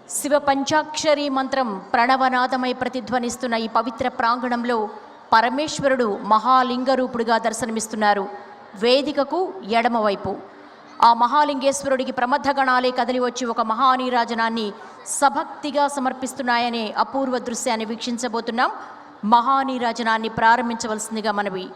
శివ పంచాక్షరి మంత్రం ప్రణవనాదమై ప్రతిధ్వనిస్తున్న ఈ పవిత్ర ప్రాంగణంలో పరమేశ్వరుడు మహాలింగ రూపుడుగా దర్శనమిస్తున్నారు. వేదికకు ఎడమవైపు ఆ మహాలింగేశ్వరుడికి ప్రమథగణాలే కదిలి వచ్చి ఒక మహానీరాజనాన్ని సభక్తిగా సమర్పిస్తున్నాయనే అపూర్వ దృశ్యాన్ని వీక్షించబోతున్నాం. మహానీరాజనాన్ని ప్రారంభించవలసిందిగా మనవి.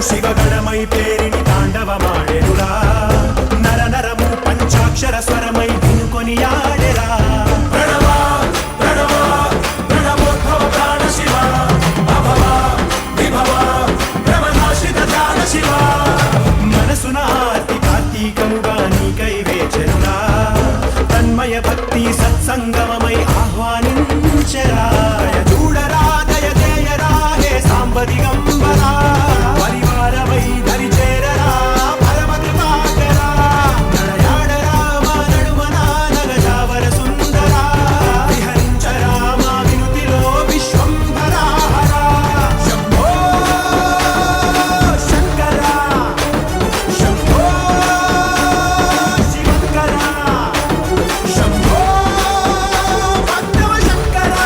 శివగణమై పేరిని తాండవమాడెనురా, నర నరము పంచాక్షర స్వరమై వినుకొని ఆడెరా. ప్రణవ ప్రణవ ప్రణవోద్భవ ప్రాణ శివ, అభవ విభవ భ్రమనాశిత ధ్యాన శివ. మనసున ఆర్తి కార్తీకముగా నీకై వేచెనురా, తన్మయ భక్తి సత్సంగమమై ఆహ్వానించెరా. చూడరా దయ చేయరా హే సాంబ దిగంబరా, పరివారమై దరి చేరరా పరమ కృపాకరా. నడయాడరా మా నడుమన నగజావర సుందరా, విహరించరా మా వినుతిలో విశ్వంభరాహరా. శంభో శంకర శంభో శివంకర, శంభో భక్తవ శంకర,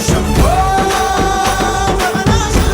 శంభో రమణ శంకర.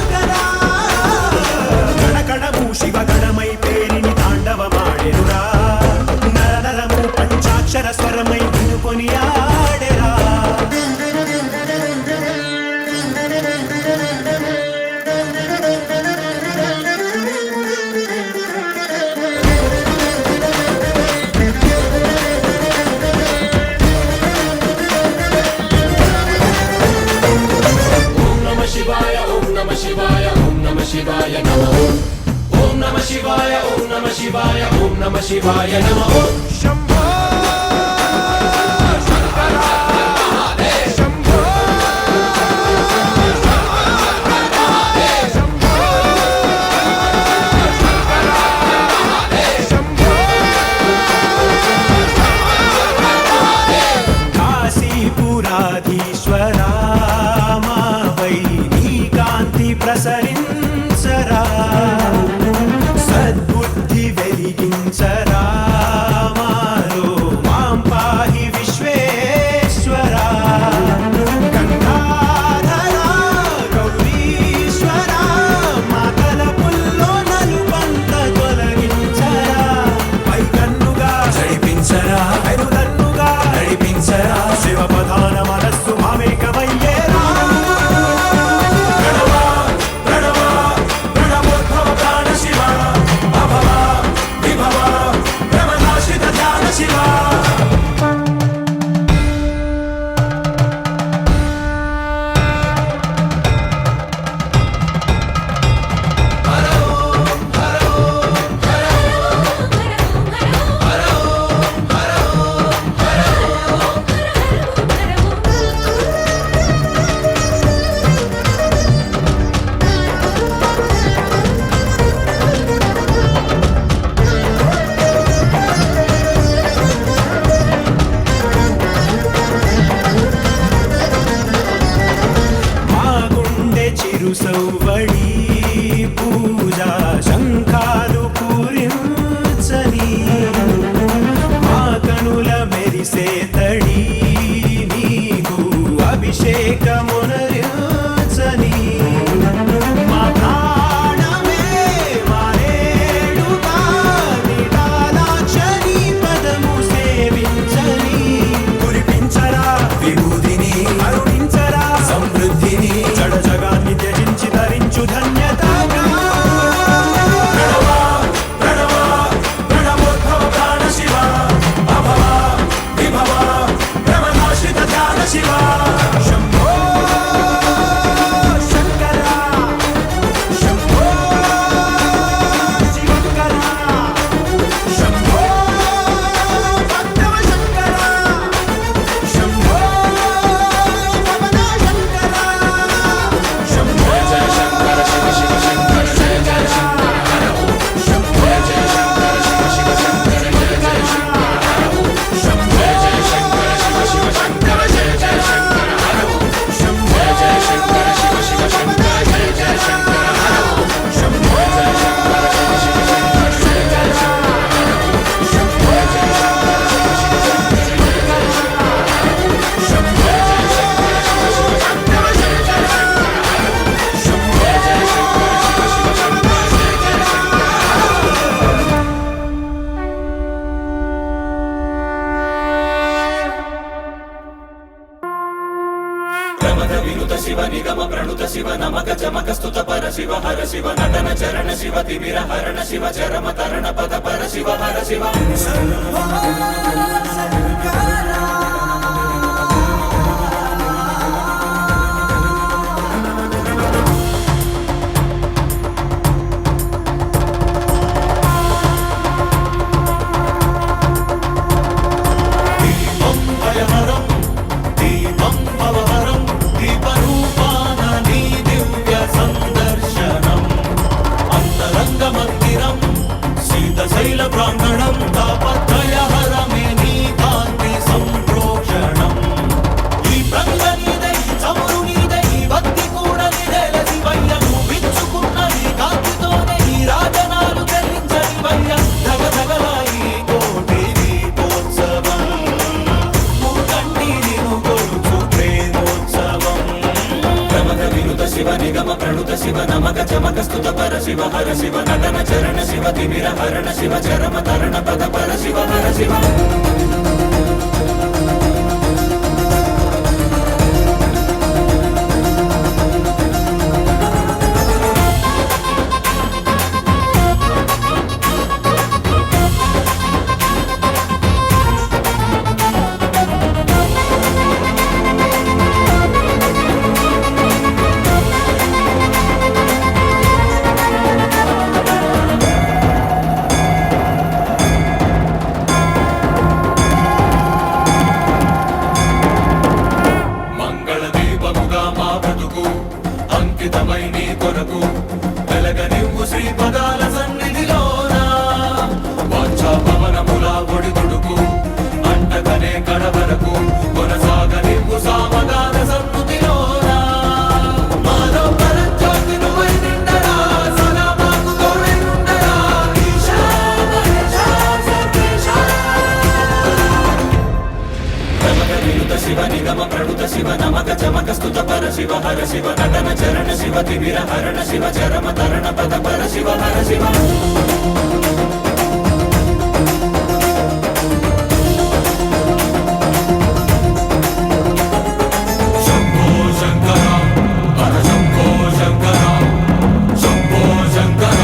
శివాయ ఓం నమ శివాయ నమ ఓం నమ శివాయ ఓం నమ శివాయ ఓం నమ శివాయ నమ శంభో శంకర శంభో కాశీపురాధీశ్వరా మాపై నీ కాంతి ప్రసరించరా సద్బుద్ధి వెలిగించరా మాలో మాం పాహి విశ్వేశ్వరా గంగాధరా గౌరీశ్వరా మా తలపుల్లో నలుపంత తొలగించరా పై కన్నుగా జడిపించరా ఐదుదన్నుగా నడిపించరా శివ ప్రధాన మనస్సు మామేకమయ్యేరా ప్రణవ ప్రణవ ప్రణవోద్భవ ప్రాణ శివ అభవ విభవ భ్రమనాశిత ధ్యాన శివ మా గుండె చిరు సౌవడి పూజా శంఖాలు పూరించని మా కనుల మెరిసే తడి నీకు అభిషేకమునరించని మా ప్రాణమే మారేడుగా నిటాలాక్షరి పదము సేవించని కురిపించరా విభూతిని అరుణించరా సమృద్ధిని జడ జగాన్ని త్యజించి ధరించు ధన్యతగా ప్రణవ ప్రణవ ప్రణవోద్భవ ప్రాణ శివ అభవ విభవ భ్రమనాశిత ధ్యాన శివ శంభో శంకర శంభో శివకర శంభో భక్తవ శంకర శంభో భవన శంకర శంభో జయ శంకర శివ శివ శంకర జయ జయ శంకర హర ఓం శంభో జయ శంకర శివ శివ శంకర జయ జయ శంకర హర ఓం శంభో జయ శంకర శివ శివ శంకర జయ జయ శంకర హర ఓం శంభో జయ శంకర శివ శివ శంకర జయ జయ శంకర హర ఓం శంభో జయ శంకర శివ శివ శంకర జయ జయ శంకర హర ఓం శంభో జయ శంకర శివ శివ శంకర జయ జయ శంకర హర ఓం శంభో జయ శంకర శివ శివ శంకర జయ జయ శంకర హర ఓం శంభో జయ శంకర శివ శివ శంకర జయ జయ శంకర ప్రమద వినుత శివ నిగమ ప్రణుత శివ నమక చమక స్తుత పర శివ హర శివ నటన చరణ శివ తిమిర హరణ శివ చరమ తరణ పద పర శివ హర శివ దీపం భయహరం దీపం భవహరం దీపరూపాన నీ దివ్య సందర్శనం అంతరంగ మందిరం శీతశైల ప్రాంగణం తాపత్రయహరమే నీ కాంతి సంప్రోక్షణం ఈ ప్రంగ నీదే ఈ చమురు నీదే ఈ భక్తి కూడా నీదేల శివయ్య నువ్వు విచ్చుకున్న ఈ కాంతితోనే ఈ రాజనాలు ధరించని వయ్య ధగ ధగలా ఈ కోటి దీపోత్సవం మూకంటి నిను కొలుచు ప్రేమోత్సవం ప్రమద వినుత శివ నిగమ ప్రణుత శివ నమక చమక స్తుత పర శివ హర శివ నటన చరణ శివ తిమిర హరణ శివ చరమ తరణ పద పర శివ హర శివ కొరకు వెలగనివ్వు శ్రీపదాల సన్నిధిలోన వాంఛా పవనముల ఒడిదుడుకు అంటకనే కడవరకు కొనసాగనివ్వు సామగాన సన్నుతిలోన మాలో పరంజ్యోతి నువ్వై నిండరా సదా మాకు తోడై ఉండరా ఈశా మహేశా సర్వేశా వినుత శివ నిగమ ప్రణుత శివ నమక చమక స్తుత పర శివ హర శివ నటన చరణ శివ తిమిర హరణ శివ చరమ తరణ పద పర శివ హర శివ శంభో శంకర హర శంభో శంకర శంభో శంకర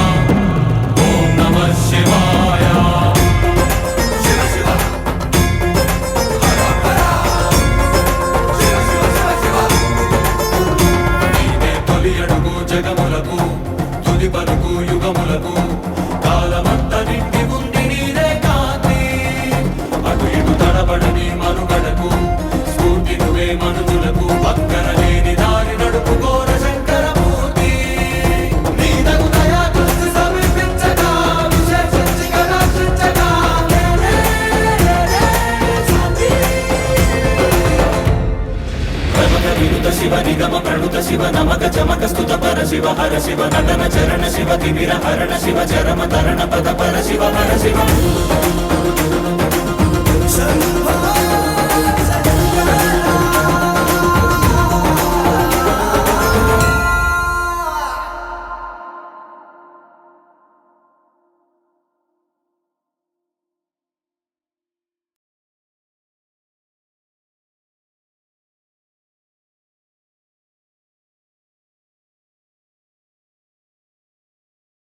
ఓం నమః శివాయ శివ శివ జగములకు తుది పలుకు యుగములకు కాలమంత నిండి ఉంది నీరే కాంతి అటు ఇటు తడబడని మనుగడకు స్ఫూర్తి నువ్వే మనుజులకు పక్కన లేని దారి నడుపుకోర శంకరమూర్తి నీదగు దయా దృష్టి సమీపించగా విశేషించి కటాక్షించగా వినుత శివ నిగమ ప్రణుత శివ నమక చమక స్తుత పర శివ హర శివ నటన చరణ శివ తిమిర హరణ శివ చరమ తరణ పద పర శివ హర శివ